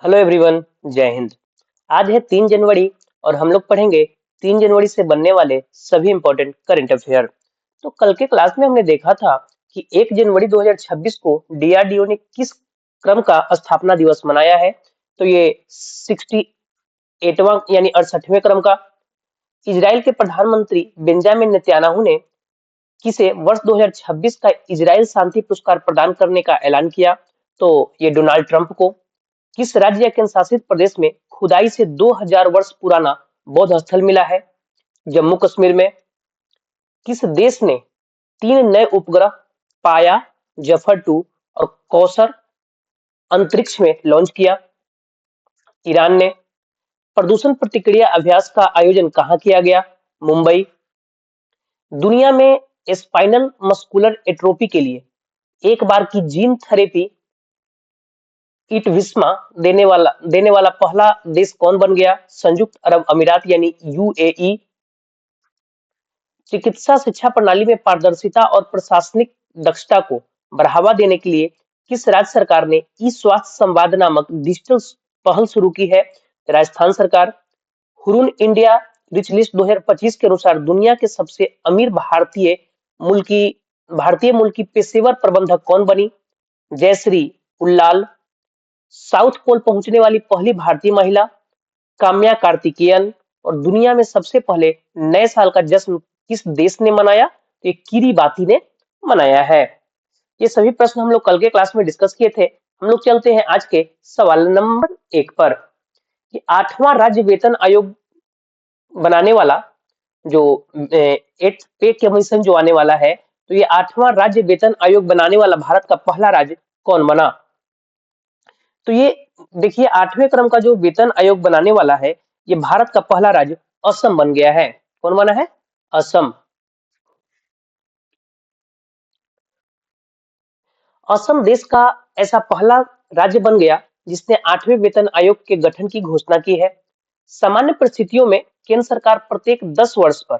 Hello everyone. जय हिंद। आज है 3 जनवरी और हम लोग पढ़ेंगे 3 जनवरी से बनने वाले सभी इंपॉर्टेंट करंट अफेयर। तो कल के क्लास में हमने देखा था कि 1 जनवरी 2026 को डीआरडीओ ने किस क्रम का स्थापना दिवस मनाया है। तो ये 68वां यानी 68वें क्रम का। इजराइल के प्रधानमंत्री बेंजामिन नेतन्याहू ने किसे वर्ष 2026 का इजराइल शांति पुरस्कार प्रदान करने का ऐलान किया। तो ये डोनाल्ड ट्रंप को। किस राज्य या केंद्र शासित प्रदेश में खुदाई से 2000 वर्ष पुराना बौद्ध स्थल मिला है? जम्मू कश्मीर में। किस देश ने 3 नए उपग्रह पाया, जफर 2 और कौसर अंतरिक्ष में लॉन्च किया? ईरान ने। प्रदूषण प्रतिक्रिया अभ्यास का आयोजन कहाँ किया गया? मुंबई। दुनिया में स्पाइनल मस्कुलर एट्रोफी के लिए एक बार की जीन थेरेपी इटविस्मा देने वाला पहला देश कौन बन गया? संयुक्त अरब अमीरात यानी यूएई। चिकित्सा शिक्षा प्रणाली में पारदर्शिता और प्रशासनिक दक्षता को बढ़ावा देने के लिए किस राज्य सरकार ने ई स्वास्थ्य संवाद नामक डिजिटल पहल शुरू की है? राजस्थान सरकार। हुरून इंडिया रिच लिस्ट 2025 के अनुसार दुनिया के सबसे अमीर मूल की भारतीय मूल की पेशेवर प्रबंधक कौन बनी? जयश्री उल्लाल। साउथ पोल पहुंचने वाली पहली भारतीय महिला? काम्या कार्तिकेयन। और दुनिया में सबसे पहले नए साल का जश्न किस देश ने मनाया? तो ये किरीबाती ने मनाया है। ये सभी प्रश्न हम लोग कल के क्लास में डिस्कस किए थे। हम लोग चलते हैं आज के सवाल नंबर 1 पर कि 8वां राज्य वेतन आयोग बनाने वाला जो एट पे कमीशन जो आने वाला है, तो ये 8वां राज्य वेतन आयोग बनाने वाला भारत का पहला राज्य कौन बना? तो ये देखिए 8वें क्रम का जो वेतन आयोग बनाने वाला है, ये भारत का पहला राज्य असम बन गया है। कौन बना है? असम। असम देश का ऐसा पहला राज्य बन गया जिसने 8वें वेतन आयोग के गठन की घोषणा की है। सामान्य परिस्थितियों में केंद्र सरकार प्रत्येक 10 वर्ष पर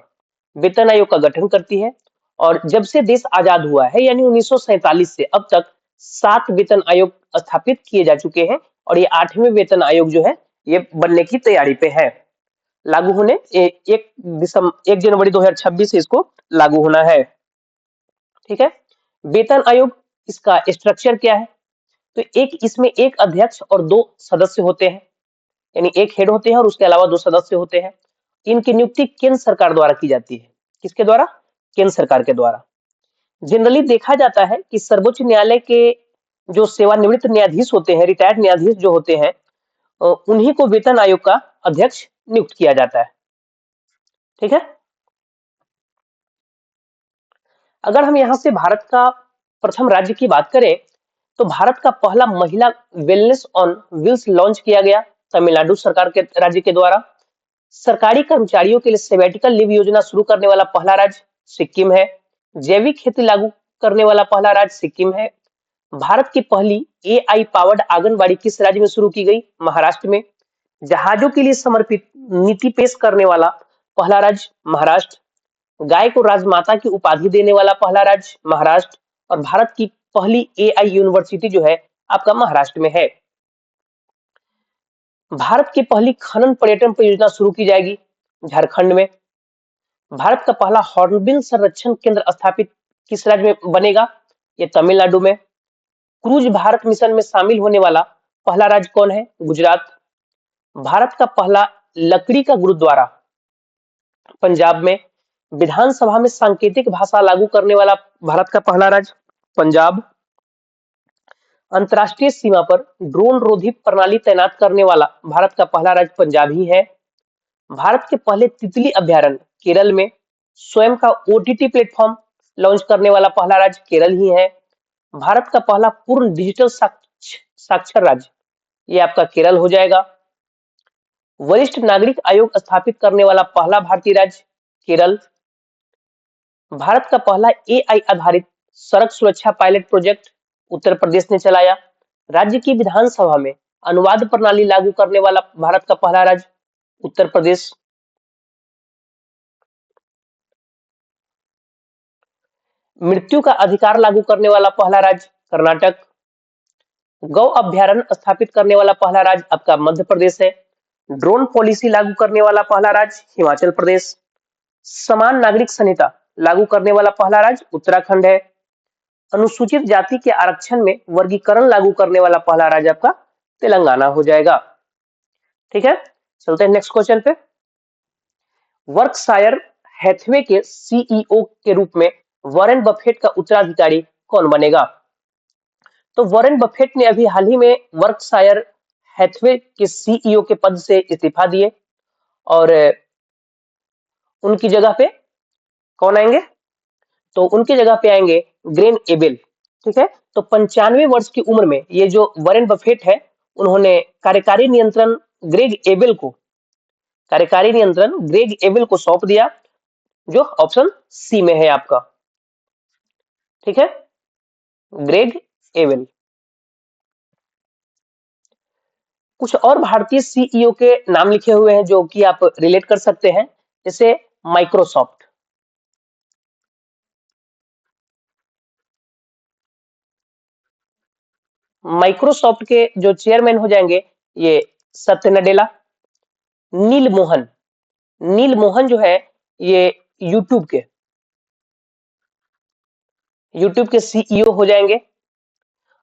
वेतन आयोग का गठन करती है और जब से देश आजाद हुआ है यानी 1947 से अब तक 7 वेतन आयोग स्थापित किए जा चुके हैं और ये 8वें वेतन आयोग जो है ये बनने की तैयारी पे है। लागू होने 1 जनवरी 2026 से इसको लागू होना है। ठीक है। वेतन आयोग इसका स्ट्रक्चर क्या है? तो इसमें एक अध्यक्ष और 2 सदस्य होते हैं, यानी एक हेड होते हैं और उसके अलावा 2 सदस्य होते हैं। इनकी नियुक्ति केंद्र सरकार द्वारा की जाती है। किसके द्वारा? केंद्र सरकार के द्वारा। जनरली देखा जाता है कि सर्वोच्च न्यायालय के जो सेवानिवृत्त न्यायाधीश होते हैं, रिटायर्ड न्यायाधीश जो होते हैं, उन्हीं को वेतन आयोग का अध्यक्ष नियुक्त किया जाता है। ठीक है। अगर हम यहाँ से भारत का प्रथम राज्य की बात करें तो भारत का पहला महिला वेलनेस ऑन व्हील्स लॉन्च किया गया तमिलनाडु सरकार के राज्य के द्वारा। सरकारी कर्मचारियों के लिए सेबेटिकल लीव योजना शुरू करने वाला पहला राज्य सिक्किम है। जैविक खेती लागू करने वाला पहला राज्य सिक्किम है। भारत की पहली एआई पावर्ड आंगनबाड़ी किस राज्य में शुरू की गई? महाराष्ट्र में। जहाजों के लिए समर्पित नीति पेश करने वाला पहला राज्य महाराष्ट्र। गाय को राजमाता की उपाधि देने वाला पहला राज्य महाराष्ट्र। और भारत की पहली एआई यूनिवर्सिटी जो है आपका महाराष्ट्र में है। भारत की पहली खनन पर्यटन परियोजना शुरू की जाएगी झारखंड में। भारत का पहला हॉर्नबिल संरक्षण केंद्र स्थापित किस राज्य में बनेगा? ये तमिलनाडु में। क्रूज भारत मिशन में शामिल होने वाला पहला राज्य कौन है? गुजरात। भारत का पहला लकड़ी का गुरुद्वारा पंजाब में। विधानसभा में सांकेतिक भाषा लागू करने वाला भारत का पहला राज्य पंजाब। अंतरराष्ट्रीय सीमा पर ड्रोन रोधी प्रणाली तैनात करने वाला भारत का पहला राज्य पंजाब ही है। भारत के पहले तितली अभ्यारण्य केरल में। स्वयं का ओटीटी प्लेटफॉर्म लॉन्च करने वाला पहला राज्य केरल ही है। भारत का पहला पूर्ण डिजिटल साक्षर राज्य ये आपका केरल हो जाएगा। वरिष्ठ नागरिक आयोग स्थापित करने वाला पहला भारतीय राज्य केरल। भारत का पहला एआई आधारित सड़क सुरक्षा पायलट प्रोजेक्ट उत्तर प्रदेश ने चलाया। राज्य की विधानसभा में अनुवाद प्रणाली लागू करने वाला भारत का पहला राज्य उत्तर प्रदेश। मृत्यु का अधिकार लागू करने वाला पहला राज्य कर्नाटक। गौ अभ्यारण्य स्थापित करने वाला पहला राज्य आपका मध्य प्रदेश है। ड्रोन पॉलिसी लागू करने वाला पहला राज्य हिमाचल प्रदेश। समान नागरिक संहिता लागू करने वाला पहला राज्य उत्तराखंड है। अनुसूचित जाति के आरक्षण में वर्गीकरण लागू करने वाला पहला राज्य आपका तेलंगाना हो जाएगा। ठीक है, चलते हैं नेक्स्ट क्वेश्चन पे। वर्कशायर हैथवे के सीईओ के रूप में वॉरेन बफेट का उत्तराधिकारी कौन बनेगा? तो वॉरेन बफेट ने अभी हाल ही में वर्कशायर हैथवे के सीईओ के पद से इस्तीफा दिए और उनकी जगह पे कौन आएंगे? तो उनकी जगह पे आएंगे ग्रेन एबेल। ठीक है, तो 95 वर्ष की उम्र में ये जो वॉरेन बफेट है, उन्होंने कार्यकारी नियंत्रण ग्रेग एबेल को सौंप दिया, जो ऑप्शन सी में है आपका। ठीक है, ग्रेग एबेल। कुछ और भारतीय सीईओ के नाम लिखे हुए हैं जो कि आप रिलेट कर सकते हैं, जैसे माइक्रोसॉफ्ट। माइक्रोसॉफ्ट के जो चेयरमैन हो जाएंगे ये सत्य नडेला। नील मोहन जो है ये यूट्यूब के सीईओ हो जाएंगे,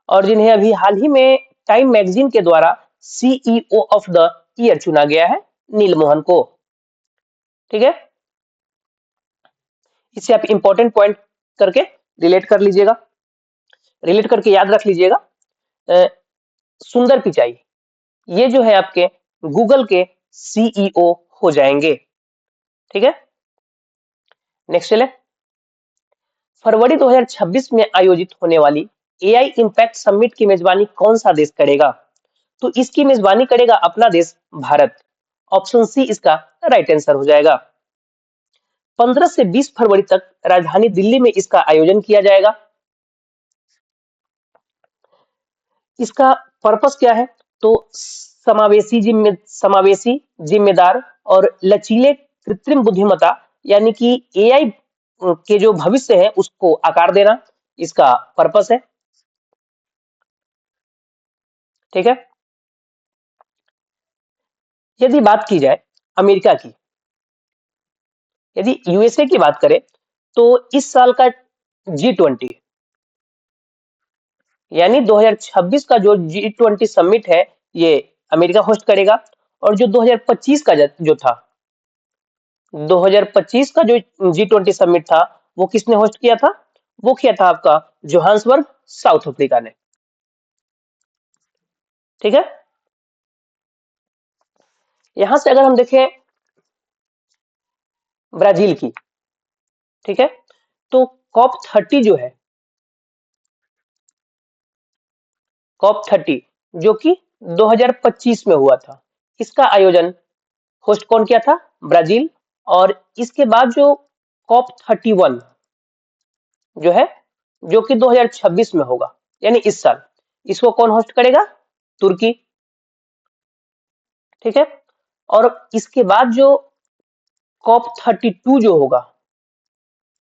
और जिन्हें अभी हाल ही में टाइम मैगजीन के द्वारा सीईओ ऑफ द ईयर चुना गया है, नील मोहन को। ठीक है, इसे आप इंपॉर्टेंट पॉइंट करके रिलेट करके याद रख लीजिएगा। सुंदर पिचाई ये जो है आपके गूगल के सीईओ हो जाएंगे। ठीक है, नेक्स्ट चले। फरवरी 2026 में आयोजित होने वाली एआई इम्पैक्ट समिट की मेजबानी कौन सा देश करेगा? तो इसकी मेजबानी करेगा अपना देश भारत। ऑप्शन सी इसका राइट आंसर हो जाएगा। 15 से 20 फरवरी तक राजधानी दिल्ली में इसका आयोजन किया जाएगा। इसका पर्पस क्या है? तो समावेशी, जिम्मेदार और लचीले कृत्रिम बुद्धिमत्ता यानी कि एआई के जो भविष्य है उसको आकार देना इसका पर्पस है। ठीक है, यदि बात की जाए अमेरिका की, यदि यूएसए की बात करें, तो इस साल का G20 यानी 2026 का जो G20 समिट है ये अमेरिका होस्ट करेगा। और जो 2025 का जो था 2025 का जो G20 समिट था वो किसने होस्ट किया था? वो किया था आपका जोहान्सबर्ग, साउथ अफ्रीका ने। ठीक है, यहां से अगर हम देखें ब्राजील की, ठीक है, तो COP30 जो कि 2025 में हुआ था, इसका आयोजन होस्ट कौन किया था? ब्राजील। और इसके बाद जो COP31 जो है, जो कि 2026 में होगा यानी इस साल, इसको कौन होस्ट करेगा? तुर्की। ठीक है, और इसके बाद जो COP32 जो होगा,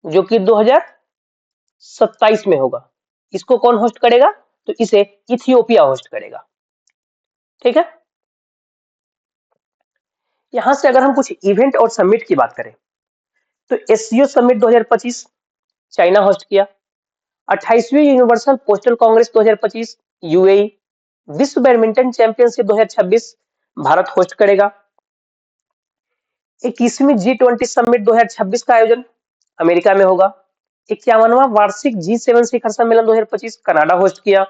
जो कि 2027 में होगा, इसको कौन होस्ट करेगा? तो इसे इथियोपिया होस्ट करेगा। ठीक है, यहां से अगर हम कुछ इवेंट और समिट की बात करें, तो एससीओ समिट 2025 चाइना होस्ट किया। 28वीं यूनिवर्सल पोस्टल कांग्रेस 2025 यूएई। विश्व बैडमिंटन चैंपियनशिप 2026 भारत होस्ट करेगा। 21वीं G20 समिट 2026 का आयोजन अमेरिका में होगा। 51वां वार्षिक G7 शिखर सम्मेलन 2025 कनाडा होस्ट किया।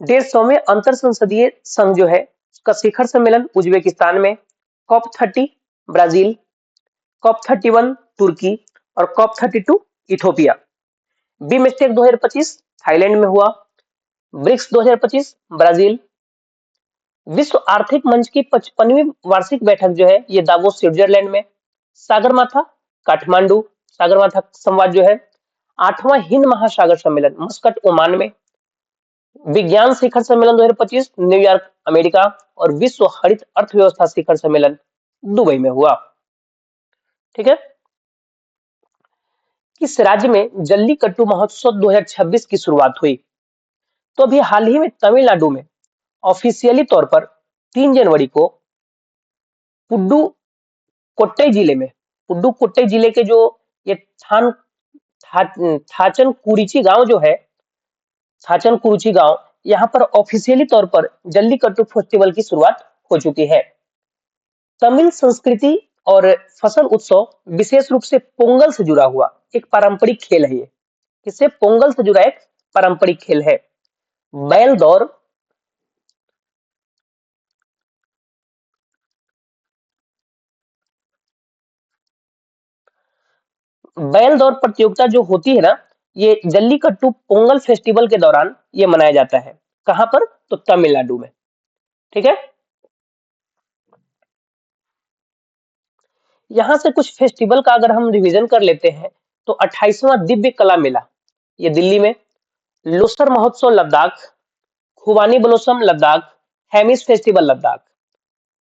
150वें अंतर संसदीय संघ जो है उसका शिखर सम्मेलन उज्बेकिस्तान में। COP30 ब्राजील, COP31 तुर्की और COP32 इथोपिया। बीमस्टेक 2025 थाईलैंड में हुआ। BRICS 2025 Brazil. विश्व आर्थिक मंच की 55वीं वार्षिक बैठक जो है ये दावोस स्विट्जरलैंड में। सागरमाथा काठमांडू, सागरमाथा संवाद जो है। 8वां हिंद महासागर सम्मेलन मस्कट ओमान में। विज्ञान शिखर सम्मेलन 2025 न्यूयॉर्क अमेरिका। और विश्व हरित अर्थव्यवस्था शिखर सम्मेलन दुबई में हुआ। ठीक है, किस राज्य में जल्लीकट्टू महोत्सव 2026 की शुरुआत हुई? तो अभी हाल ही में तमिलनाडु में ऑफिशियली तौर पर 3 जनवरी को पुडुकोट्टई जिले में पुडुकोट्टई जिले के जो ये थाचन कुरिची गांव जो है, थाचन कुरुची गांव, यहाँ पर ऑफिशियली तौर पर जल्लीकट्टू फेस्टिवल की शुरुआत हो चुकी है। तमिल संस्कृति और फसल उत्सव विशेष रूप से पोंगल से जुड़ा हुआ एक पारंपरिक खेल है ये। इससे पोंगल से जुड़ा एक पारंपरिक खेल है। बैल दौड़ बैल दौड़ प्रतियोगिता जो होती है ना, ये जल्लीकट्टू पोंगल फेस्टिवल के दौरान ये मनाया जाता है। कहाँ पर? तो तमिलनाडु में। ठीक है। यहाँ से कुछ फेस्टिवल का अगर हम रिवीजन कर लेते हैं तो 28वां दिव्य कला मेला ये दिल्ली में, लोसर महोत्सव लद्दाख, खुबानी blossom Ladakh, Hemis festival Ladakh,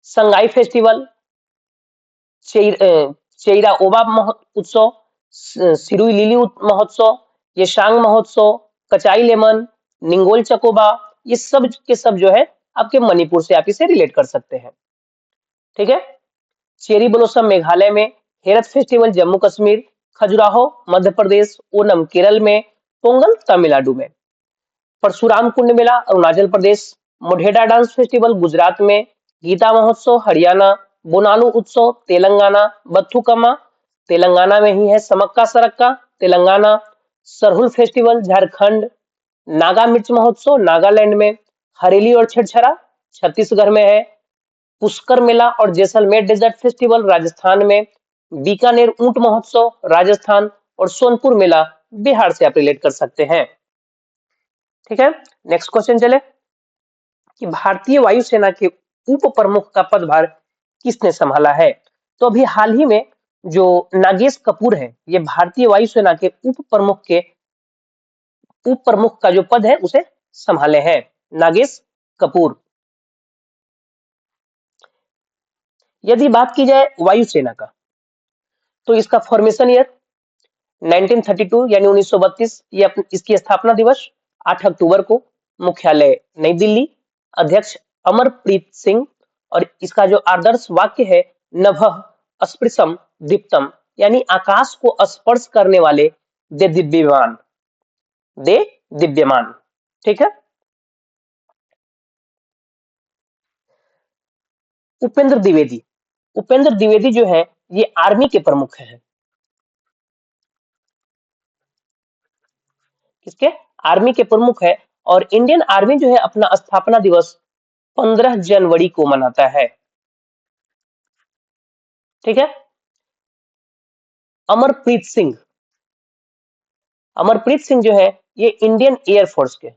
Sangai festival, Cheiraoba उत्सव, सिरुई लिली महोत्सव, ये शांग महोत्सव, कचाई लेमन, निंगोल चकोबा, ये सब के सब जो है आपके मणिपुर से आप इसे रिलेट कर सकते हैं। ठीक है। चेरी ब्लोसम मेघालय में, हेरत फेस्टिवल जम्मू कश्मीर, खजुराहो मध्य प्रदेश, ओनम केरल में, पोंगल तमिलनाडु में, परशुराम कुंड मेला अरुणाचल प्रदेश, मोढेरा डांस फेस्टिवल गुजरात में, गीता महोत्सव हरियाणा, बोनालू उत्सव तेलंगाना, बथुकम्मा तेलंगाना में ही है, समक्का सरक्का तेलंगाना, सरहुल फेस्टिवल झारखंड, नागा मिर्च महोत्सव नागालैंड में, हरेली और छेड़छाड़ा छत्तीसगढ़ में है, पुष्कर मेला और जैसलमेर डेजर्ट फेस्टिवल राजस्थान में, बीकानेर ऊंट महोत्सव राजस्थान और सोनपुर मेला बिहार से आप रिलेट कर सकते हैं। ठीक है। नेक्स्ट क्वेश्चन चले कि भारतीय वायुसेना के उप प्रमुख का पदभार किसने संभाला है? तो अभी हाल ही में जो नागेश कपूर है, ये भारतीय वायुसेना के उप प्रमुख का जो पद है उसे संभाले हैं, नागेश कपूर। यदि बात की जाए वायुसेना का, तो इसका फॉर्मेशन ईयर 1932 यानी 1932, ये इसकी स्थापना दिवस 8 अक्टूबर को, मुख्यालय नई दिल्ली, अध्यक्ष अमरप्रीत सिंह, और इसका जो आदर्श वाक्य है नभः स्पृशम दीप्तम, यानी आकाश को स्पर्श करने वाले दे दिव्यमान, दे दिव्यमान। ठीक है। उपेंद्र द्विवेदी, उपेंद्र द्विवेदी जो है ये आर्मी के प्रमुख हैं। किसके? आर्मी के प्रमुख है। और इंडियन आर्मी जो है अपना स्थापना दिवस 15 जनवरी को मनाता है। ठीक है। अमरप्रीत सिंह, अमरप्रीत सिंह जो है ये इंडियन एयरफोर्स के,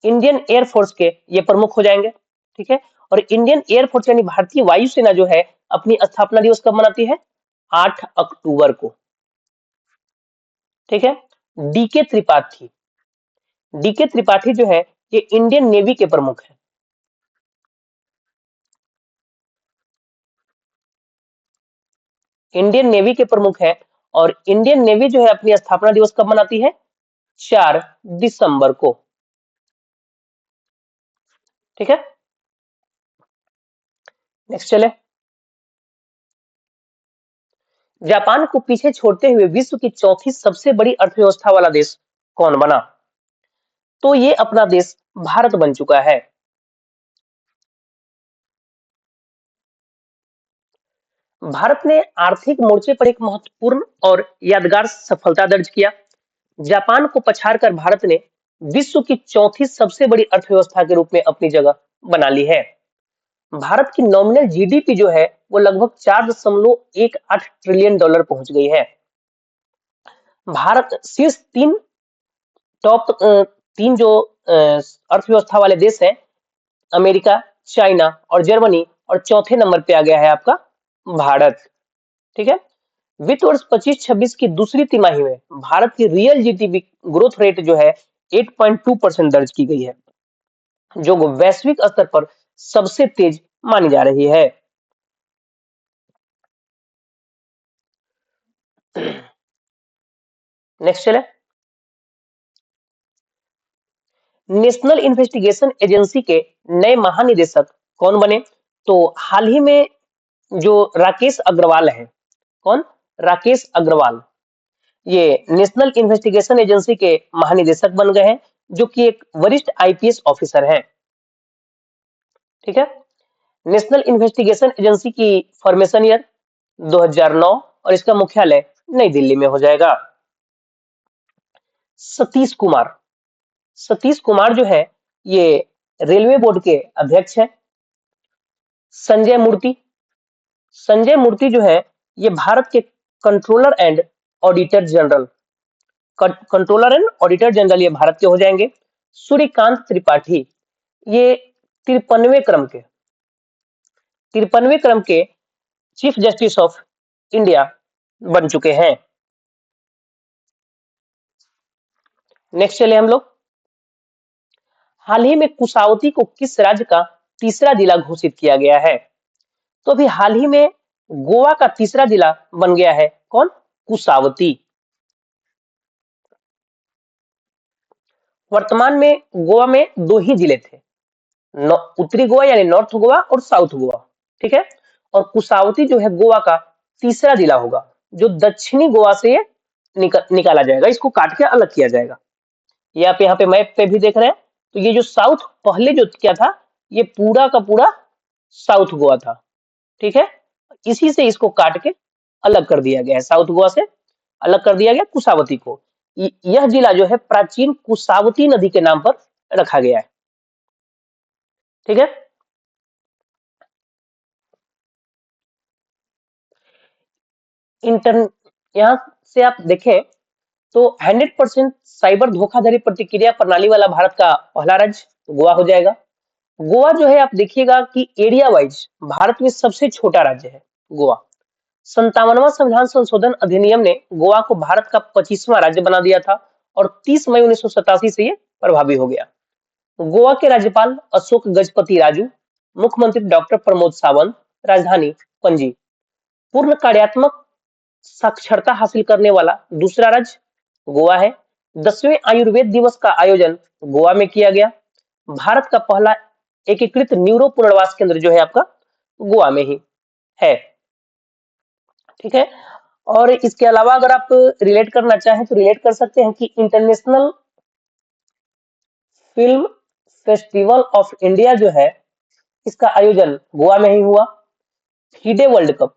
इंडियन एयरफोर्स के ये प्रमुख हो जाएंगे। ठीक है। और इंडियन एयरफोर्स यानी भारतीय वायुसेना जो है अपनी स्थापना दिवस कब मनाती है? 8 अक्टूबर को। ठीक है। डीके त्रिपाठी, डीके त्रिपाठी जो है ये इंडियन नेवी के प्रमुख है। इंडियन नेवी के प्रमुख है। और इंडियन नेवी जो है अपनी स्थापना दिवस कब मनाती है? 4 दिसंबर को। ठीक है। नेक्स्ट चले, जापान को पीछे छोड़ते हुए विश्व की चौथी सबसे बड़ी अर्थव्यवस्था वाला देश कौन बना? तो ये अपना देश भारत बन चुका है। भारत ने आर्थिक मोर्चे पर एक महत्वपूर्ण और यादगार सफलता दर्ज किया। जापान को पछाड़कर भारत ने विश्व की चौथी सबसे बड़ी अर्थव्यवस्था के रूप में अपनी जगह बना ली है। भारत की नॉमिनल जीडीपी जो है वो लगभग 4.18 ट्रिलियन डॉलर पहुंच गई है। भारत शीर्ष टॉप तीन जो अर्थव्यवस्था वाले देश हैं, अमेरिका, चाइना और जर्मनी, और चौथे नंबर पे आ गया है आपका भारत। ठीक है। वित्त वर्ष 25-26 की दूसरी तिमाही में भारत की रियल जीडीपी ग्रोथ रेट जो है 8.2% दर्ज की गई है, जो वैश्विक स्तर पर सबसे तेज मानी जा रही है। नेक्स्ट चले, नेशनल इन्वेस्टिगेशन एजेंसी के नए महानिदेशक कौन बने? तो हाल ही में जो राकेश अग्रवाल है, कौन? राकेश अग्रवाल, ये नेशनल इन्वेस्टिगेशन एजेंसी के महानिदेशक बन गए हैं, जो कि एक वरिष्ठ आईपीएस ऑफिसर हैं। ठीक है, नेशनल इन्वेस्टिगेशन एजेंसी की फॉर्मेशन ईयर 2009 और इसका मुख्यालय नई दिल्ली में हो जाएगा। सतीश कुमार, सतीश कुमार जो है ये रेलवे बोर्ड के अध्यक्ष हैं। संजय मूर्ति, संजय मूर्ति जो है ये भारत के controller and auditor general, controller and auditor general ये भारत के हो जाएंगे। सूर्यकांत त्रिपाठी ये 53वें क्रम के चीफ जस्टिस ऑफ इंडिया बन चुके हैं। नेक्स्ट चले हम लोग, हाल ही में कुशावती को किस राज्य का तीसरा जिला घोषित किया गया है? तो अभी हाल ही में गोवा का तीसरा जिला बन गया है, कौन? कुशावती। वर्तमान में गोवा में दो ही जिले थे, उत्तरी गोवा यानी नॉर्थ गोवा और साउथ गोवा। ठीक है, और कुशावती जो है गोवा का तीसरा जिला होगा, जो दक्षिणी गोवा से ये निकाला जाएगा, इसको काट के अलग किया जाएगा। ये आप यहाँ पे मैप पे भी देख रहे हैं, तो ये जो साउथ पहले जो क्या था, ये पूरा का पूरा साउथ गोवा था। ठीक है, इसी से इसको काट के अलग कर दिया गया है, साउथ गोवा से अलग कर दिया गया कुशावती को। यह जिला जो है प्राचीन कुशावती नदी के नाम पर रखा गया है। ठीक है, इंटर यहां से आप देखें तो 100% साइबर धोखाधड़ी प्रतिक्रिया प्रणाली वाला भारत का पहला राज्य गोवा हो जाएगा। गोवा जो है आप देखिएगा कि एरिया वाइज भारत में सबसे छोटा राज्य है गोवा। 57वां संविधान संशोधन अधिनियम ने गोवा को भारत का 25वां राज्य बना दिया था और 30 मई 1987 से ये प्रभावी हो गया। गोवा के राज्यपाल अशोक गजपति राजू, मुख्यमंत्री डॉक्टर प्रमोद सावंत, राजधानी पणजी। पूर्ण कार्यात्मक साक्षरता हासिल करने वाला दूसरा राज्य गोवा है। 10वें आयुर्वेद दिवस का आयोजन गोवा में किया गया। भारत का पहला एकीकृत न्यूरो पुनर्वास केंद्र जो है आपका गोवा में ही है। ठीक है, और इसके अलावा अगर आप रिलेट करना चाहें तो रिलेट कर सकते हैं कि international film festival of India जो है इसका आयोजन गोवा में ही हुआ। FIDE world cup,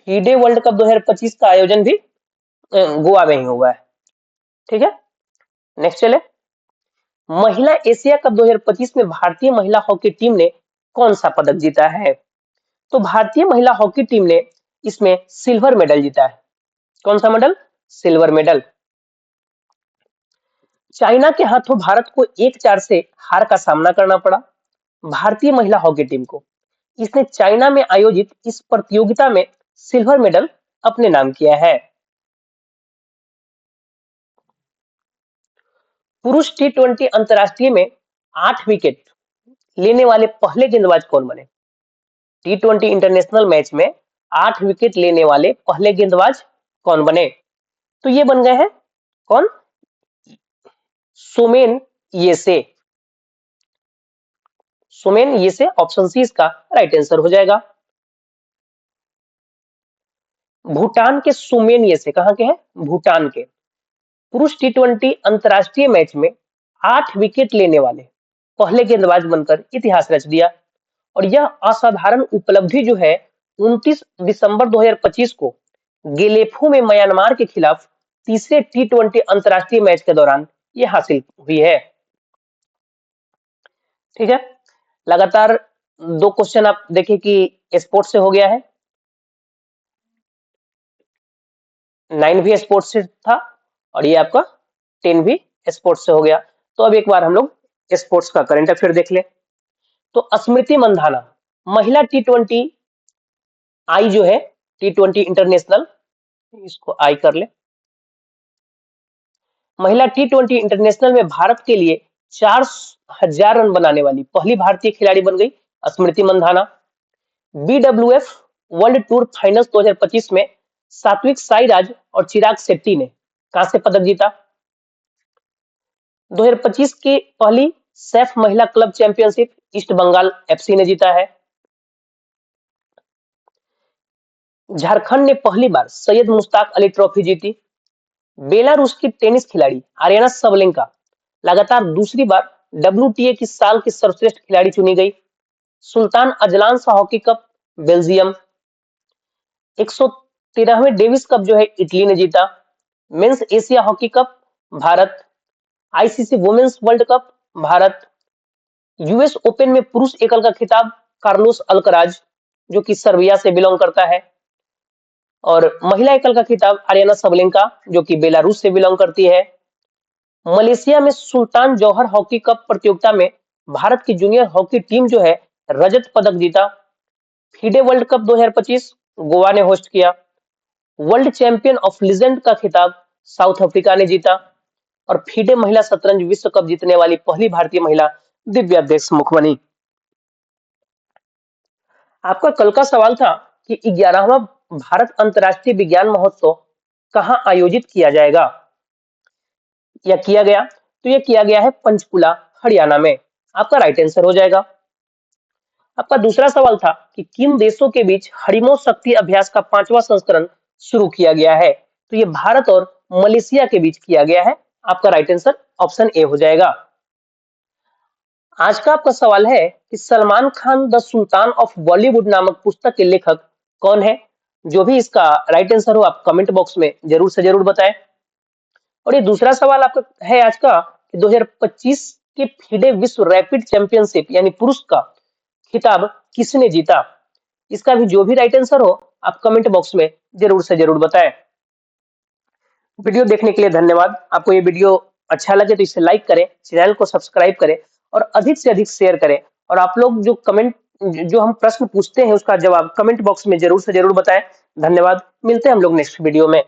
FIDE world cup 2025 का आयोजन भी गोवा में ही हुआ है। ठीक है, नेक्स्ट चले, महिला एशिया कप 2025 में भारतीय महिला हॉकी टीम ने कौन सा पदक जीता है? तो भारतीय महिला हॉकी टीम ने इसमें सिल्वर मेडल जीता है। कौन सा मेडल? Silver medal. चाइना के हाथों भारत को 1-4 से हार का सामना करना पड़ा भारतीय महिला हॉकी टीम को। इसने चाइना में आयोजित इस प्रतियोगिता में सिल्वर मेडल अपने नाम किया है। पुरुष टी20 अंतरराष्ट्रीय में 8 विकेट लेने वाले पहले गेंदबाज कौन बने? टी20 इंटरनेशनल मैच में 8 विकेट लेने वाले पहले गेंदबाज कौन बने? तो ये बन गए हैं कौन? सोमेन येसे। सोमेन येसे, ऑप्शन सी इसका राइट आंसर हो जाएगा। भूटान के सुमेन येसे कहां के हैं? भूटान के। पुरुष टी20 अंतरराष्ट्रीय मैच में 8 विकेट लेने वाले पहले गेंदबाज बनकर इतिहास रच दिया और यह असाधारण उपलब्धि जो है 29 दिसंबर 2025 को गेलेफू में म्यांमार के खिलाफ तीसरे टी20 अंतरराष्ट्रीय मैच के दौरान यह हासिल हुई है। ठीक है, लगातार 2 क्वेश्चन आप देखें कि स्पोर्ट्स से हो गया है, 9 भी स्पोर्ट्स से था और ये आपका 10 भी स्पोर्ट्स से हो गया। तो अब एक बार हम लोग स्पोर्ट्स का करंट अफेयर देख ले। तो स्मृति मंधाना महिला टी20 आई जो है टी20 इंटरनेशनल, इसको आई कर ले, महिला टी20 इंटरनेशनल में भारत के लिए 4000 रन बनाने वाली पहली भारतीय खिलाड़ी बन गई Smriti Mandhana. BWF world tour finals 2025 में सात्विक साईराज और चिराग शेट्टी ने कांस्य पदक जीता। 2025 की पहली सैफ महिला club championship East Bengal FC ने जीता है। झारखंड ने पहली बार सैयद मुश्ताक अली ट्रॉफी जीती। बेलारूस की टेनिस खिलाड़ी आर्याना सबलेंका लगातार दूसरी बार WTA की साल की सर्वश्रेष्ठ खिलाड़ी चुनी गई। Sultan Azlan Shah hockey cup Belgium. 113वें डेविस कप जो है इटली ने जीता। Men's Asia hockey cup Bharat. ICC women's world cup Bharat. US open में पुरुष एकल का खिताब कार्लोस अल्कराज जो कि सर्बिया से बिलोंग करता है, और महिला एकल का खिताब आर्याना सबलेंका जो कि बेलारूस से बिलोंग करती है। मलेशिया में सुल्तान जौहर हॉकी कप प्रतियोगिता में भारत की जूनियर हॉकी टीम जो है रजत पदक जीता। फीडे वर्ल्ड कप 2025 गोवा ने होस्ट किया। वर्ल्ड चैंपियन ऑफ लीजेंड का खिताब साउथ अफ्रीका ने जीता। और फीडे महिला शतरंज विश्व कप जीतने वाली पहली भारतीय महिला दिव्या देशमुख बनी। आपका कल का सवाल था कि 11वां भारत अंतर्राष्ट्रीय विज्ञान महोत्सव कहां आयोजित किया जाएगा या किया गया, तो यह किया गया है पंचकुला हरियाणा में। आपका राइट आंसर हो जाएगा। आपका दूसरा सवाल था कि किन देशों के बीच हरिमो शक्ति अभ्यास का 5वां संस्करण शुरू किया गया है, तो ये भारत और मलेशिया के बीच किया गया है। आपका राइट आंसर ऑप्शन ए हो जाएगा। आज का आपका सवाल है कि Salman Khan the sultan of Bollywood नामक पुस्तक के लेखक कौन है। जो भी इसका राइट आंसर हो आप कमेंट बॉक्स में जरूर से जरूर बताएं। और ये दूसरा सवाल आपका है आज का कि 2025 के फीडे विश्व रैपिड चैंपियनशिप यानी पुरुष का खिताब किसने जीता। इसका भी जो भी राइट आंसर हो आप कमेंट बॉक्स में जरूर से जरूर बताएं। वीडियो देखने के लिए धन्यवाद। आपको ये वीडियो अच्छा लगे तो इसे लाइक करें, चैनल को सब्सक्राइब करें और अधिक से अधिक शेयर करें। और आप लोग जो हम प्रश्न पूछते हैं उसका जवाब कमेंट बॉक्स में जरूर से जरूर बताएं। धन्यवाद। मिलते हैं हम लोग नेक्स्ट वीडियो में।